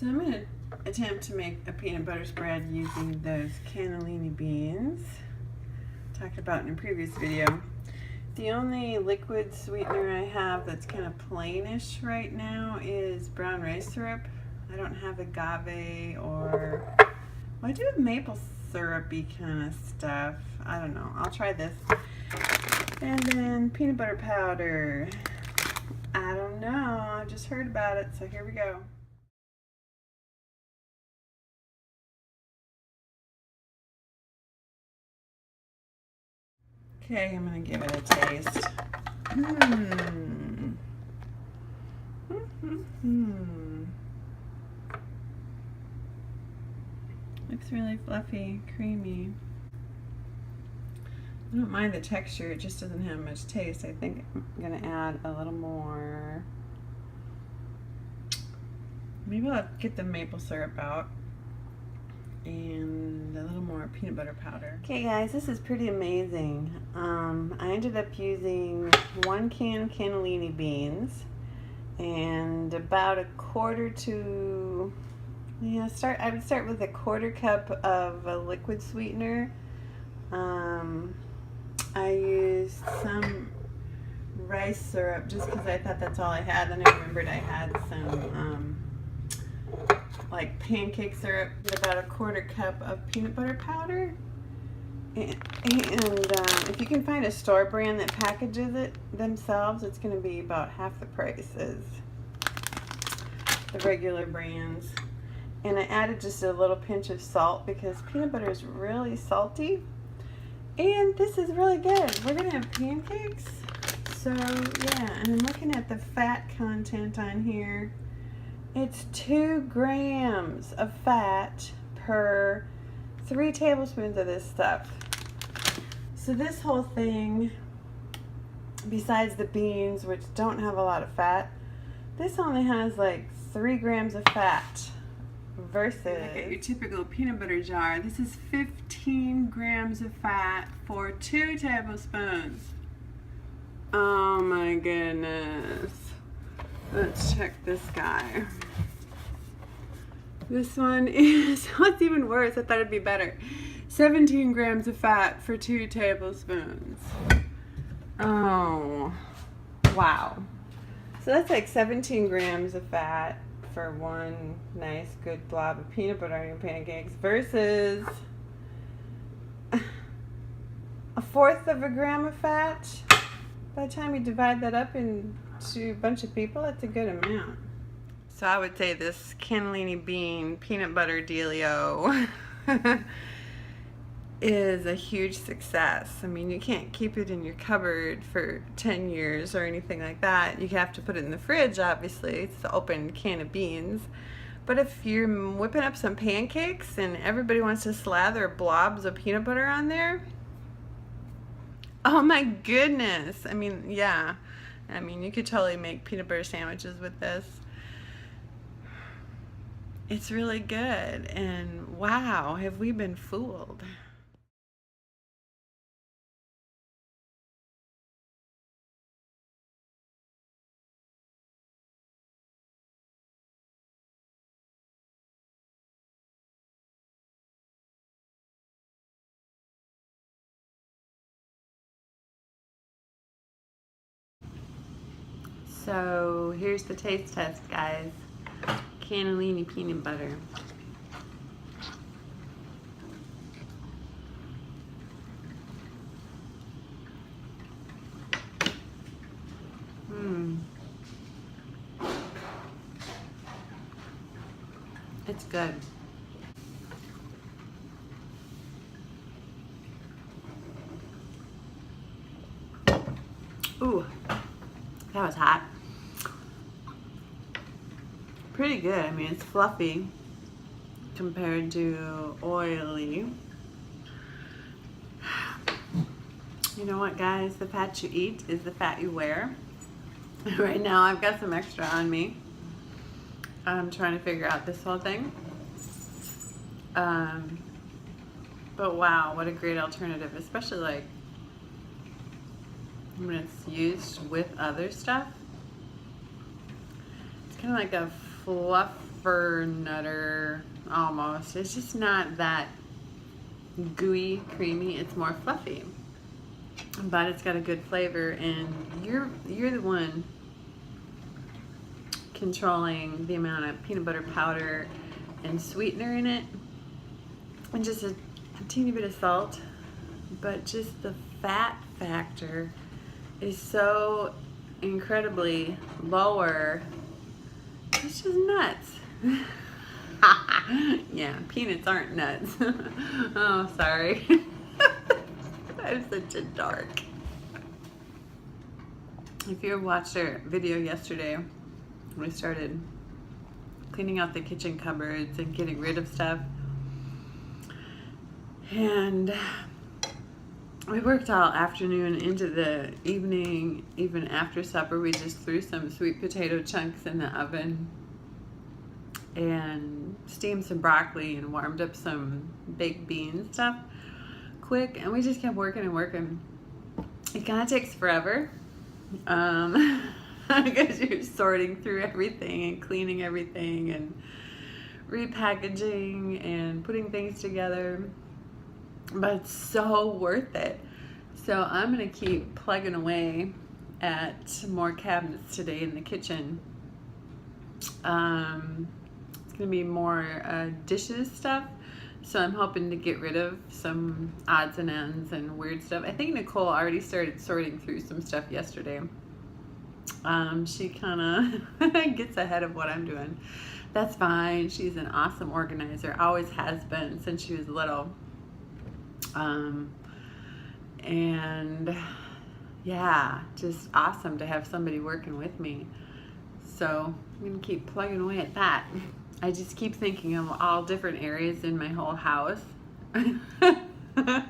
So I'm going to attempt to make a peanut butter spread using those cannellini beans talked about in a previous video. The only liquid sweetener I have that's kind of plainish right now is brown rice syrup. I don't have agave or, well, I do have maple syrupy kind of stuff. I don't know. I'll try this. And then peanut butter powder. I don't know. I just heard about it, so here we go. Okay, I'm going to give it a taste. Looks really fluffy, creamy. I don't mind the texture, it just doesn't have much taste. I think I'm going to add a little more. Maybe I'll get the maple syrup out and a little more peanut butter powder. Okay guys, this is pretty amazing. I ended up using 1 can cannellini beans and about a quarter to, I would start with a 1/4 cup of a liquid sweetener. I used some rice syrup just because I thought that's all I had, and I remembered I had some like pancake syrup, about a 1/4 cup of peanut butter powder, and if you can find a store brand that packages it themselves, it's going to be about half the price as the regular brands. And I added just a little pinch of salt because peanut butter is really salty, and this is really good. We're going to have pancakes, so yeah. And I'm looking at the fat content on here. It's 2 grams of fat per 3 tablespoons of this stuff. So this whole thing, besides the beans, which don't have a lot of fat, this only has like 3 grams of fat versus, look at your typical peanut butter jar. This is 15 grams of fat for 2 tablespoons. Oh my goodness. Let's check this guy. This one is, what's even worse, I thought it'd be better. 17 grams of fat for 2 tablespoons. Oh, wow. So that's like 17 grams of fat for 1 nice good blob of peanut butter on your pancakes versus 1/4 gram of fat. By the time you divide that up into a bunch of people, that's a good amount. So I would say this cannellini bean peanut butter dealio is a huge success. I mean, you can't keep it in your cupboard for 10 years or anything like that. You have to put it in the fridge, obviously. It's an open can of beans. But if you're whipping up some pancakes and everybody wants to slather blobs of peanut butter on there, oh my goodness. I mean, yeah. I mean, you could totally make peanut butter sandwiches with this. It's really good. And wow, have we been fooled? So here's the taste test, guys. Cannellini peanut butter. It's good. Ooh, that was hot. Pretty good. I mean, it's fluffy compared to oily. You know what, guys? The fat you eat is the fat you wear. Right now, I've got some extra on me. I'm trying to figure out this whole thing. But wow, what a great alternative, especially like when it's used with other stuff. It's kind of like a fir nutter almost. It's just not that gooey, creamy. It's more fluffy, but it's got a good flavor, and you're the one controlling the amount of peanut butter powder and sweetener in it, and just a teeny bit of salt, but just the fat factor is so incredibly lower. It's just nuts. Yeah, peanuts aren't nuts. Oh, sorry. I'm such a dork. If you watched our video yesterday, we started cleaning out the kitchen cupboards and getting rid of stuff. And we worked all afternoon into the evening. Even after supper, we just threw some sweet potato chunks in the oven and steamed some broccoli and warmed up some baked bean stuff quick, and we just kept working and working. It kind of takes forever because you're sorting through everything and cleaning everything and repackaging and putting things together, but it's so worth it. So I'm gonna keep plugging away at more cabinets today in the kitchen. It's gonna be more dishes stuff, so I'm hoping to get rid of some odds and ends and weird stuff. I think Nicole already started sorting through some stuff yesterday. She kind of gets ahead of what I'm doing. That's fine. She's an awesome organizer, always has been since she was little. And yeah, just awesome to have somebody working with me. So I'm gonna keep plugging away at that. I just keep thinking of all different areas in my whole house. I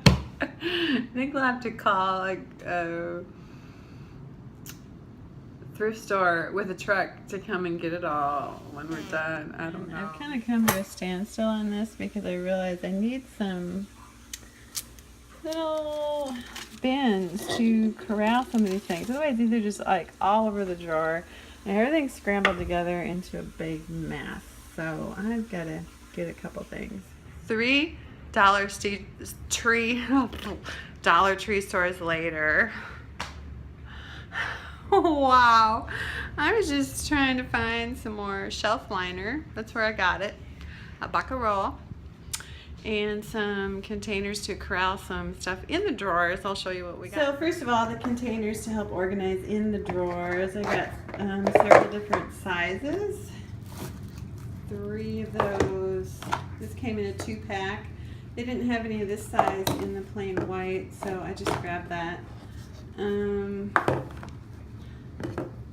think we'll have to call like a thrift store with a truck to come and get it all when we're done. I don't know. I've kind of come to a standstill on this because I realized I need some little bins to corral some of these things. Otherwise, these are just like all over the drawer and everything's scrambled together into a big mess. So I've got to get a couple things. $3 Dollar Tree stores later. Wow. I was just trying to find some more shelf liner. That's where I got it. A buck a roll. And some containers to corral some stuff in the drawers. I'll show you what we got. So first of all, the containers to help organize in the drawers. I got several different sizes. 3 of those. This came in a 2-pack. They didn't have any of this size in the plain white, so I just grabbed that.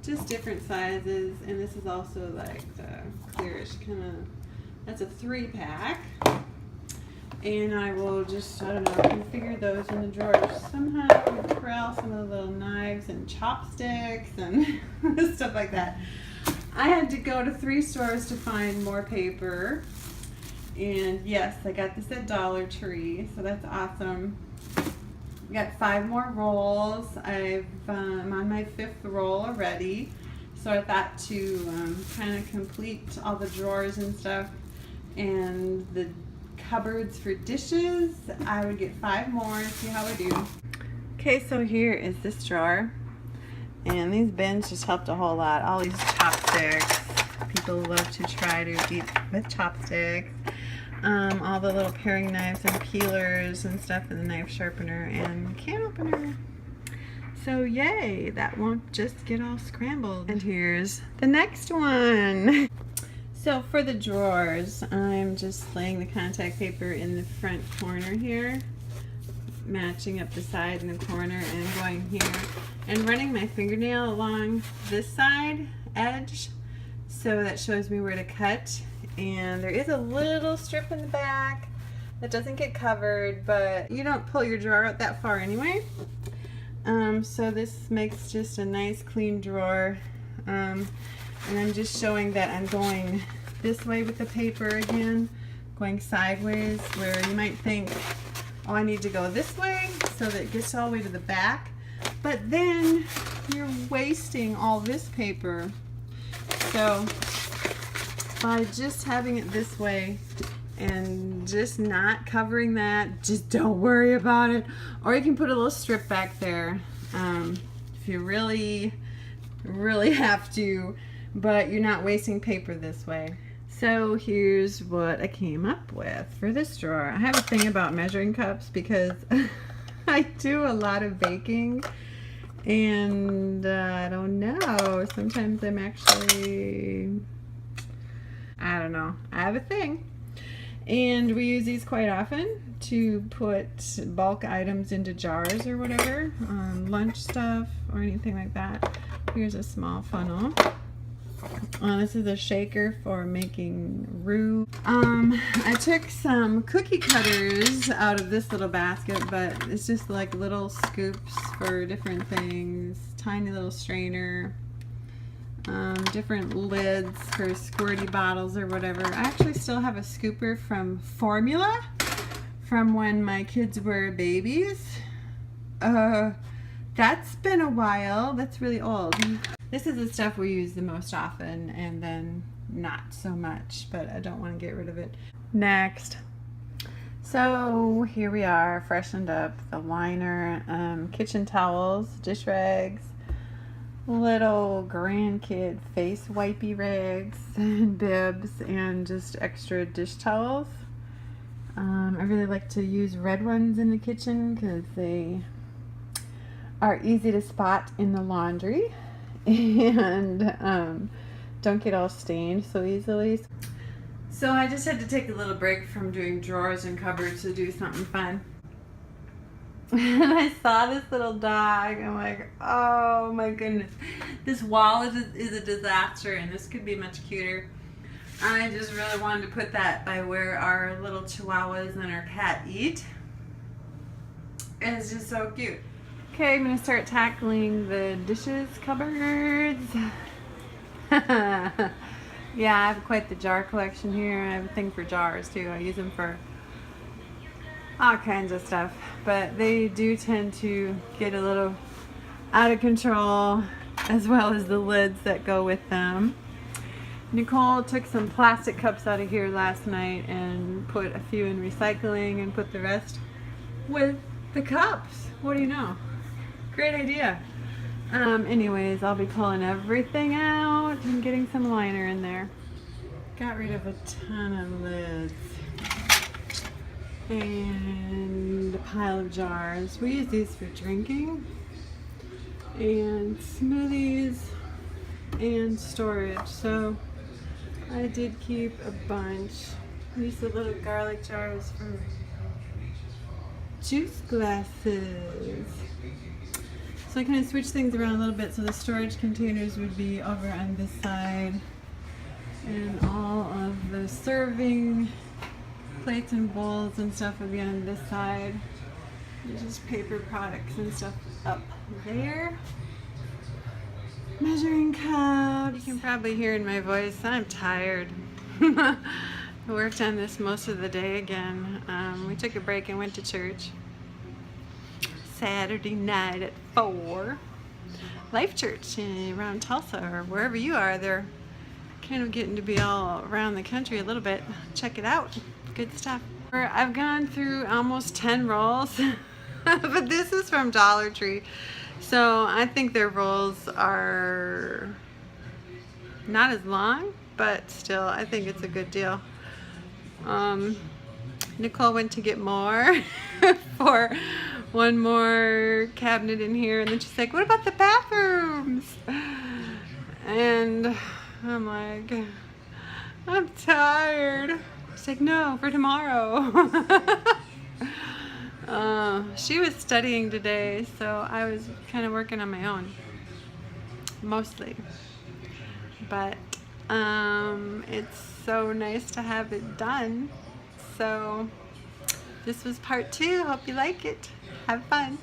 Just different sizes, and this is also like the clearish kind of, that's a 3-pack. And I will just, I don't know, configure those in the drawers somehow, corral some of the little knives and chopsticks and stuff like that. I had to go to 3 stores to find more paper. And yes, I got this at Dollar Tree, so that's awesome. I got 5 more rolls. I'm on my 5th roll already. So I thought to kind of complete all the drawers and stuff and the cupboards for dishes, I would get 5 more and see how I do. Okay, so here is this drawer. And these bins just helped a whole lot. All these chopsticks. People love to try to eat with chopsticks. All the little paring knives and peelers and stuff, and the knife sharpener and can opener. So yay, that won't just get all scrambled. And here's the next one. So for the drawers, I'm just laying the contact paper in the front corner here, matching up the side and the corner, and going here and running my fingernail along this side edge so that shows me where to cut. And there is a little strip in the back that doesn't get covered, but you don't pull your drawer out that far anyway. So this makes just a nice clean drawer. And I'm just showing that I'm going this way with the paper again, going sideways, where you might think, oh, I need to go this way so that it gets all the way to the back. But then you're wasting all this paper. So by just having it this way and just not covering that. Just don't worry about it. Or you can put a little strip back there if you really have to, but you're not wasting paper this way. So here's what I came up with for this drawer. I have a thing about measuring cups because I do a lot of baking, and I don't know, sometimes I'm actually, I don't know, I have a thing. And we use these quite often to put bulk items into jars or whatever, lunch stuff or anything like that. Here's a small funnel. This is a shaker for making roux. I took some cookie cutters out of this little basket, but it's just like little scoops for different things. Tiny little strainer. Different lids for squirty bottles or whatever. I actually still have a scooper from Formula from when my kids were babies. That's been a while. That's really old. This is the stuff we use the most often, and then not so much, but I don't want to get rid of it. Next. So here we are, freshened up, the liner, kitchen towels, dish rags, little grandkid face wipey rags and bibs, and just extra dish towels. I really like to use red ones in the kitchen because they are easy to spot in the laundry and don't get all stained so easily. So I just had to take a little break from doing drawers and cupboards to do something fun. And I saw this little dog. I'm like, oh my goodness. This wall is a disaster, and this could be much cuter. I just really wanted to put that by where our little chihuahuas and our cat eat. And it's just so cute. Okay, I'm going to start tackling the dishes cupboards. Yeah, I have quite the jar collection here. I have a thing for jars too. I use them for all kinds of stuff, but they do tend to get a little out of control, as well as the lids that go with them. Nicole took some plastic cups out of here last night and put a few in recycling and put the rest with the cups. What do you know? Great idea. Anyways, I'll be pulling everything out and getting some liner in there. Got rid of a ton of lids and a pile of jars. We use these for drinking and smoothies and storage. So I did keep a bunch. These are little garlic jars for juice glasses. So I kind of switched things around a little bit, so the storage containers would be over on this side, and all of the serving plates and bowls and stuff would be on this side. There's just paper products and stuff up there. Measuring cups. You can probably hear in my voice, I'm tired. I worked on this most of the day again. We took a break and went to church Saturday night at 4. Life Church around Tulsa, or wherever you are. They're kind of getting to be all around the country a little bit. Check it out. Good stuff. I've gone through almost 10 rolls, but this is from Dollar Tree. So I think their rolls are not as long, but still, I think it's a good deal. Nicole went to get more for one more cabinet in here, and then she's like, what about the bathrooms? And I'm like, I'm tired. She's like, no, for tomorrow. She was studying today, so I was kind of working on my own, mostly. But it's so nice to have it done. So this was part 2. Hope you like it. Have fun.